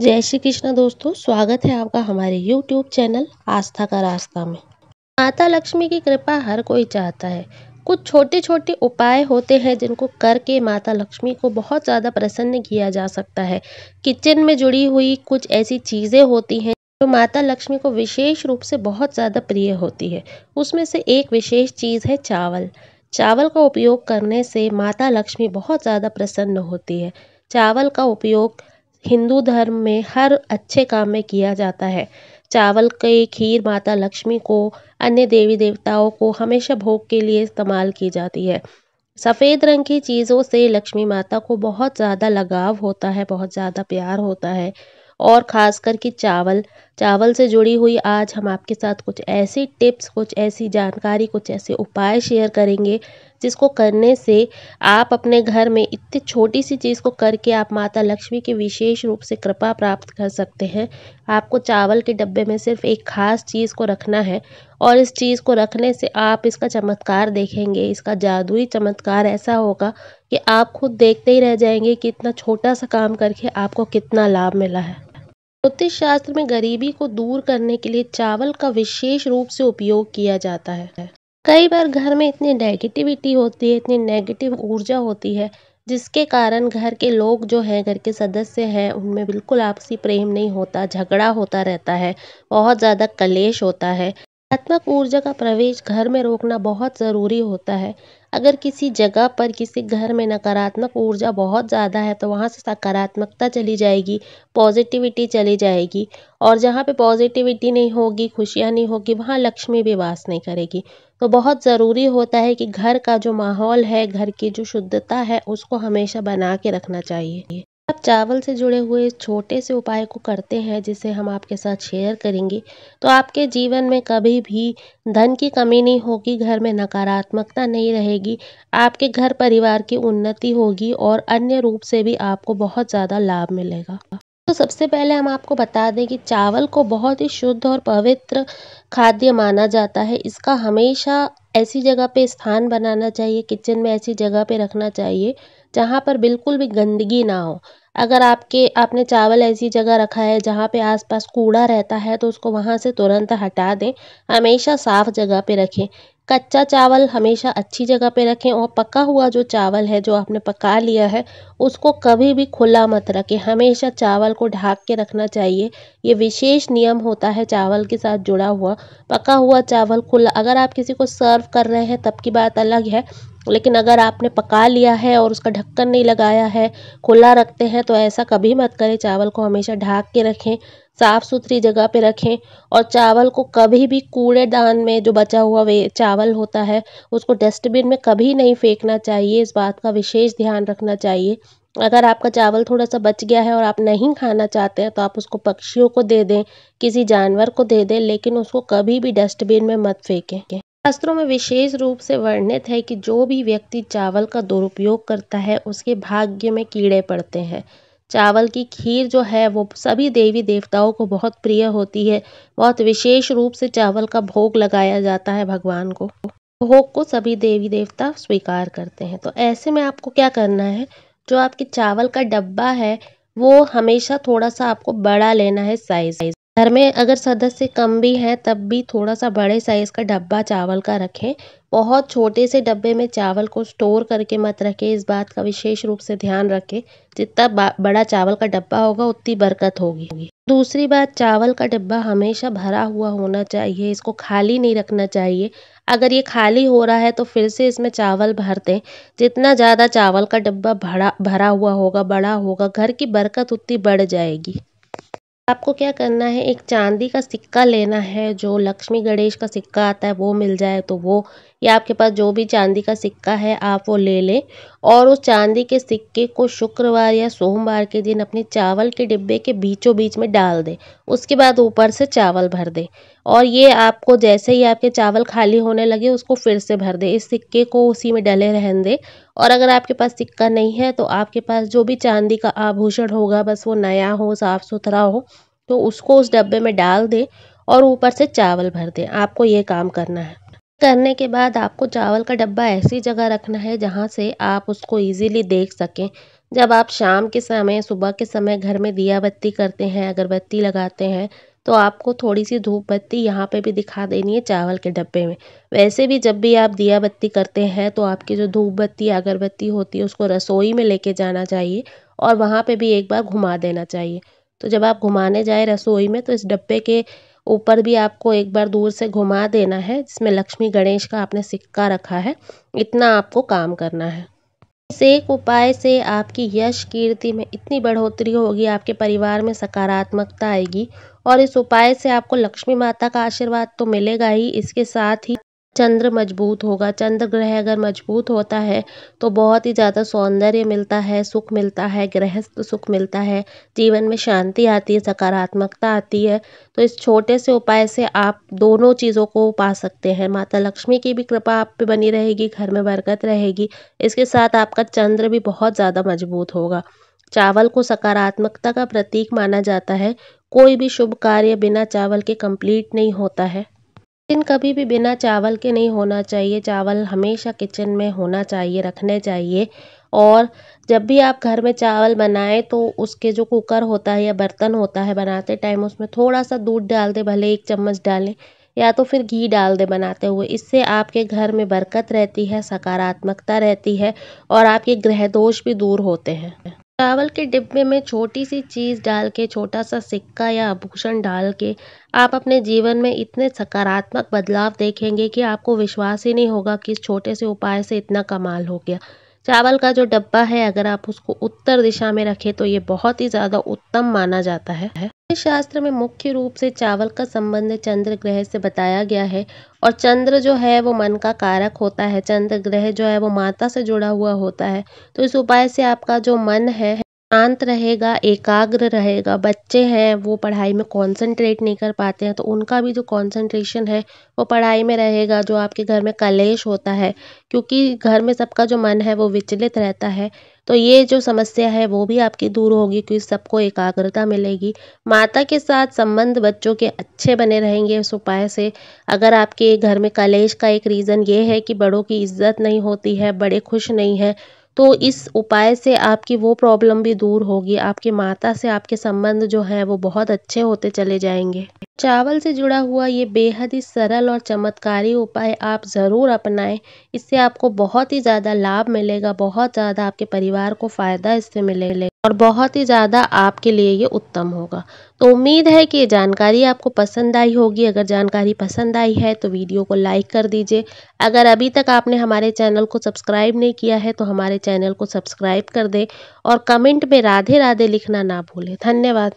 जय श्री कृष्ण दोस्तों, स्वागत है आपका हमारे YouTube चैनल आस्था का रास्ता में। माता लक्ष्मी की कृपा हर कोई चाहता है। कुछ छोटे छोटे उपाय होते हैं जिनको करके माता लक्ष्मी को बहुत ज़्यादा प्रसन्न किया जा सकता है। किचन में जुड़ी हुई कुछ ऐसी चीज़ें होती हैं जो माता लक्ष्मी को विशेष रूप से बहुत ज़्यादा प्रिय होती है। उसमें से एक विशेष चीज़ है चावल। चावल का उपयोग करने से माता लक्ष्मी बहुत ज़्यादा प्रसन्न होती है। चावल का उपयोग हिंदू धर्म में हर अच्छे काम में किया जाता है। चावल के खीर माता लक्ष्मी को, अन्य देवी देवताओं को हमेशा भोग के लिए इस्तेमाल की जाती है। सफ़ेद रंग की चीज़ों से लक्ष्मी माता को बहुत ज़्यादा लगाव होता है, बहुत ज़्यादा प्यार होता है। और ख़ासकर कि चावल, चावल से जुड़ी हुई आज हम आपके साथ कुछ ऐसी टिप्स, कुछ ऐसी जानकारी, कुछ ऐसे उपाय शेयर करेंगे, जिसको करने से आप अपने घर में इतनी छोटी-सी चीज़ को करके आप माता लक्ष्मी की विशेष रूप से कृपा प्राप्त कर सकते हैं। आपको चावल के डब्बे में सिर्फ़ एक ख़ास चीज़ को रखना है और इस चीज़ को रखने से आप इसका चमत्कार देखेंगे। इसका जादुई चमत्कार ऐसा होगा कि आप खुद देखते ही रह जाएँगे कि इतना छोटा-सा काम करके आपको कितना लाभ मिला है। ज्योतिष शास्त्र में गरीबी को दूर करने के लिए चावल का विशेष रूप से उपयोग किया जाता है। कई बार घर में इतनी नेगेटिविटी होती है, इतनी नेगेटिव ऊर्जा होती है, जिसके कारण घर के लोग जो हैं, घर के सदस्य हैं, उनमें बिल्कुल आपसी प्रेम नहीं होता, झगड़ा होता रहता है, बहुत ज़्यादा कलेश होता है। नकारात्मक ऊर्जा का प्रवेश घर में रोकना बहुत ज़रूरी होता है। अगर किसी जगह पर, किसी घर में नकारात्मक ऊर्जा बहुत ज़्यादा है, तो वहाँ से सकारात्मकता चली जाएगी, पॉजिटिविटी चली जाएगी। और जहाँ पे पॉजिटिविटी नहीं होगी, खुशियाँ नहीं होगी, वहाँ लक्ष्मी भी वास नहीं करेगी। तो बहुत ज़रूरी होता है कि घर का जो माहौल है, घर की जो शुद्धता है, उसको हमेशा बना के रखना चाहिए। आप चावल से जुड़े हुए इस छोटे से उपाय को करते हैं, जिसे हम आपके साथ शेयर करेंगे, तो आपके जीवन में कभी भी धन की कमी नहीं होगी, घर में नकारात्मकता नहीं रहेगी, आपके घर परिवार की उन्नति होगी और अन्य रूप से भी आपको बहुत ज़्यादा लाभ मिलेगा। तो सबसे पहले हम आपको बता दें कि चावल को बहुत ही शुद्ध और पवित्र खाद्य माना जाता है। इसका हमेशा ऐसी जगह पे स्थान बनाना चाहिए, किचन में ऐसी जगह पे रखना चाहिए, जहाँ पर बिल्कुल भी गंदगी ना हो। अगर आपने चावल ऐसी जगह रखा है जहाँ पे आस-पास कूड़ा रहता है, तो उसको वहाँ से तुरंत हटा दें। हमेशा साफ जगह पे रखें। कच्चा चावल हमेशा अच्छी जगह पे रखें और पका हुआ जो चावल है, जो आपने पका लिया है, उसको कभी भी खुला मत रखें। हमेशा चावल को ढक के रखना चाहिए। ये विशेष नियम होता है चावल के साथ जुड़ा हुआ। पका हुआ चावल खुला, अगर आप किसी को सर्व कर रहे हैं तब की बात अलग है, लेकिन अगर आपने पका लिया है और उसका ढक्कन नहीं लगाया है, खुला रखते हैं, तो ऐसा कभी मत करें। चावल को हमेशा ढक के रखें, साफ सुथरी जगह पे रखें और चावल को कभी भी कूड़ेदान में, जो बचा हुआ वे चावल होता है, उसको डस्टबिन में कभी नहीं फेंकना चाहिए। इस बात का विशेष ध्यान रखना चाहिए। अगर आपका चावल थोड़ा-सा बच गया है और आप नहीं खाना चाहते हैं, तो आप उसको पक्षियों को दे दें, किसी जानवर को दे दें, लेकिन उसको कभी भी डस्टबिन में मत फेंकें। शास्त्रों में विशेष रूप से वर्णित है कि जो भी व्यक्ति चावल का दुरुपयोग करता है, उसके भाग्य में कीड़े पड़ते हैं। चावल की खीर जो है, वो सभी देवी देवताओं को बहुत प्रिय होती है। बहुत विशेष रूप से चावल का भोग लगाया जाता है भगवान को। भोग को सभी देवी देवता स्वीकार करते हैं। तो ऐसे में आपको क्या करना है, जो आपके चावल का डब्बा है, वो हमेशा थोड़ा-सा आपको बड़ा लेना है साइज़। घर में अगर सदस्य कम भी हैं, तब भी थोड़ा-सा बड़े साइज़ का डब्बा चावल का रखें। बहुत छोटे से डब्बे में चावल को स्टोर करके मत रखें, इस बात का विशेष रूप से ध्यान रखें। जितना बड़ा चावल का डब्बा होगा, उतनी बरकत होगी। दूसरी बात, चावल का डिब्बा हमेशा भरा हुआ होना चाहिए, इसको खाली नहीं रखना चाहिए। अगर ये खाली हो रहा है, तो फिर से इसमें चावल भर दें। जितना ज़्यादा चावल का डिब्बा भरा भरा हुआ होगा, बड़ा होगा, घर की बरकत उतनी बढ़ जाएगी। आपको क्या करना है, एक चांदी का सिक्का लेना है, जो लक्ष्मी गणेश का सिक्का आता है वो मिल जाए तो वो, या आपके पास जो भी चांदी का सिक्का है आप वो ले लें और उस चांदी के सिक्के को शुक्रवार या सोमवार के दिन अपने चावल के डिब्बे के बीचों बीच में डाल दें। उसके बाद ऊपर से चावल भर दें और ये आपको जैसे ही आपके चावल खाली होने लगे, उसको फिर से भर दें। इस सिक्के को उसी में डले रहने दें और अगर आपके पास सिक्का नहीं है, तो आपके पास जो भी चांदी का आभूषण होगा, बस वो नया हो, साफ सुथरा हो, तो उसको उस डब्बे में डाल दें और ऊपर से चावल भर दें। आपको ये काम करना है। करने के बाद आपको चावल का डब्बा ऐसी जगह रखना है जहाँ से आप उसको ईज़िली देख सकें। जब आप शाम के समय, सुबह के समय घर में दिया बत्ती करते हैं, अगरबत्ती लगाते हैं, तो आपको थोड़ी-सी धूप बत्ती यहाँ पे भी दिखा देनी है चावल के डब्बे में। वैसे भी जब भी आप दिया बत्ती करते हैं, तो आपकी जो धूप बत्ती या अगरबत्ती होती है, उसको रसोई में लेके जाना चाहिए और वहाँ पे भी एक बार घुमा देना चाहिए। तो जब आप घुमाने जाएँ रसोई में, तो इस डब्बे के ऊपर भी आपको एक बार दूर से घुमा देना है, जिसमें लक्ष्मी गणेश का आपने सिक्का रखा है, इतना आपको काम करना है। इस एक उपाय से आपकी यश कीर्ति में इतनी बढ़ोतरी होगी, आपके परिवार में सकारात्मकता आएगी और इस उपाय से आपको लक्ष्मी माता का आशीर्वाद तो मिलेगा ही, इसके साथ ही चंद्र मजबूत होगा। चंद्र ग्रह अगर मजबूत होता है तो बहुत ही ज़्यादा सौंदर्य मिलता है, सुख मिलता है, गृहस्थ सुख मिलता है, जीवन में शांति आती है, सकारात्मकता आती है। तो इस छोटे से उपाय से आप दोनों चीज़ों को पा सकते हैं। माता लक्ष्मी की भी कृपा आप पे बनी रहेगी, घर में बरकत रहेगी, इसके साथ आपका चंद्र भी बहुत ज़्यादा मजबूत होगा। चावल को सकारात्मकता का प्रतीक माना जाता है। कोई भी शुभ कार्य बिना चावल के कंप्लीट नहीं होता है। लेकिन कभी भी बिना चावल के नहीं होना चाहिए। चावल हमेशा किचन में होना चाहिए, रखने चाहिए। और जब भी आप घर में चावल बनाएँ तो उसके जो कुकर होता है या बर्तन होता है, बनाते टाइम उसमें थोड़ा-सा दूध डाल दें, भले 1 चम्मच डालें या तो फिर घी डाल दें बनाते हुए। इससे आपके घर में बरकत रहती है, सकारात्मकता रहती है और आपके ग्रह दोष भी दूर होते हैं। चावल के डिब्बे में छोटी-सी चीज़ डाल के, छोटा-सा सिक्का या आभूषण डाल के आप अपने जीवन में इतने सकारात्मक बदलाव देखेंगे कि आपको विश्वास ही नहीं होगा कि इस छोटे से उपाय से इतना कमाल हो गया। चावल का जो डब्बा है, अगर आप उसको उत्तर दिशा में रखें तो ये बहुत ही ज़्यादा उत्तम माना जाता है। इस शास्त्र में मुख्य रूप से चावल का संबंध चंद्र ग्रह से बताया गया है और चंद्र जो है वो मन का कारक होता है। चंद्र ग्रह जो है वो माता से जुड़ा हुआ होता है। तो इस उपाय से आपका जो मन है शांत रहेगा, एकाग्र रहेगा। बच्चे हैं वो पढ़ाई में कंसंट्रेट नहीं कर पाते हैं, तो उनका भी जो कंसंट्रेशन है वो पढ़ाई में रहेगा। जो आपके घर में कलेश होता है, क्योंकि घर में सबका जो मन है वो विचलित रहता है, तो ये जो समस्या है वो भी आपकी दूर होगी, क्योंकि सबको एकाग्रता मिलेगी। माता के साथ संबंध बच्चों के अच्छे बने रहेंगे इस उपाय से। अगर आपके घर में कलेश का एक रीज़न ये है कि बड़ों की इज़्ज़त नहीं होती है, बड़े खुश नहीं हैं, तो इस उपाय से आपकी वो प्रॉब्लम भी दूर होगी। आपकी माता से आपके संबंध जो हैं वो बहुत अच्छे होते चले जाएँगे। चावल से जुड़ा हुआ ये बेहद ही सरल और चमत्कारी उपाय आप ज़रूर अपनाएँ। इससे आपको बहुत ही ज़्यादा लाभ मिलेगा, बहुत ज़्यादा आपके परिवार को फ़ायदा इससे मिलेगा और बहुत ही ज़्यादा आपके लिए ये उत्तम होगा। तो उम्मीद है कि ये जानकारी आपको पसंद आई होगी। अगर जानकारी पसंद आई है तो वीडियो को लाइक कर दीजिए। अगर अभी तक आपने हमारे चैनल को सब्सक्राइब नहीं किया है तो हमारे चैनल को सब्सक्राइब कर दें और कमेंट में राधे राधे लिखना ना भूलें। धन्यवाद।